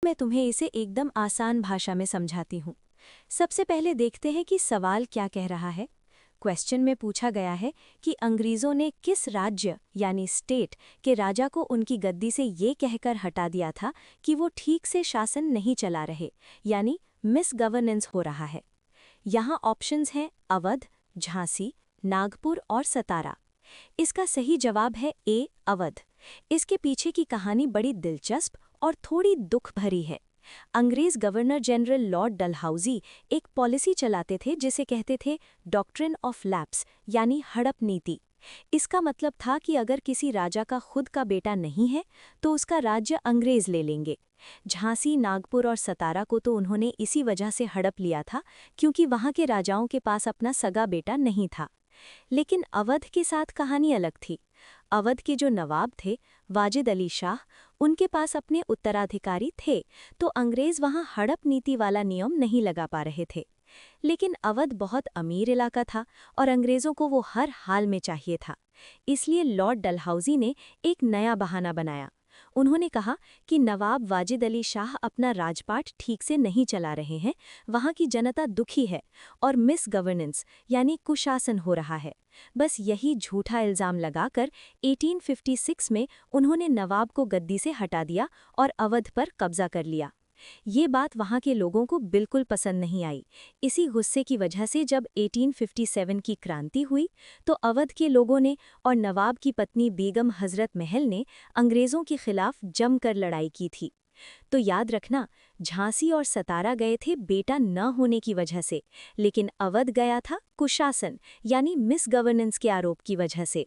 मैं तुम्हें इसे एकदम आसान भाषा में समझाती हूँ। सबसे पहले देखते हैं कि सवाल क्या कह रहा है। क्वेश्चन में पूछा गया है कि अंग्रेज़ों ने किस राज्य यानी स्टेट के राजा को उनकी गद्दी से ये कहकर हटा दिया था कि वो ठीक से शासन नहीं चला रहे, यानी मिस गवर्नेंस हो रहा है। यहाँ ऑप्शंस हैं अवध, झांसी, नागपुर और सतारा। इसका सही जवाब है ए, अवध। इसके पीछे की कहानी बड़ी दिलचस्प और थोड़ी दुख भरी है। अंग्रेज गवर्नर जनरल लॉर्ड डलहौजी एक पॉलिसी चलाते थे जिसे कहते थे डॉक्ट्रिन ऑफ लैप्स यानी हड़प नीति। इसका मतलब था कि अगर किसी राजा का खुद का बेटा नहीं है तो उसका राज्य अंग्रेज ले लेंगे। झांसी, नागपुर और सतारा को तो उन्होंने इसी वजह से हड़प लिया था क्योंकि वहां के राजाओं के पास अपना सगा बेटा नहीं था। लेकिन अवध के साथ कहानी अलग थी। अवध के जो नवाब थे वाजिद अली शाह, उनके पास अपने उत्तराधिकारी थे, तो अंग्रेज वहां हड़प नीति वाला नियम नहीं लगा पा रहे थे। लेकिन अवध बहुत अमीर इलाका था और अंग्रेजों को वो हर हाल में चाहिए था। इसलिए लॉर्ड डलहौजी ने एक नया बहाना बनाया। उन्होंने कहा कि नवाब वाजिद अली शाह अपना राजपाट ठीक से नहीं चला रहे हैं, वहाँ की जनता दुखी है और मिस गवर्नेंस यानी कुशासन हो रहा है। बस यही झूठा इल्ज़ाम लगाकर 1856 में उन्होंने नवाब को गद्दी से हटा दिया और अवध पर कब्जा कर लिया। ये बात वहाँ के लोगों को बिल्कुल पसंद नहीं आई। इसी गुस्से की वजह से जब 1857 की क्रांति हुई तो अवध के लोगों ने और नवाब की पत्नी बेगम हजरत महल ने अंग्रेज़ों के खिलाफ जमकर लड़ाई की थी। तो याद रखना, झांसी और सतारा गए थे बेटा न होने की वजह से, लेकिन अवध गया था कुशासन यानी मिस गवर्नेंस के आरोप की वजह से।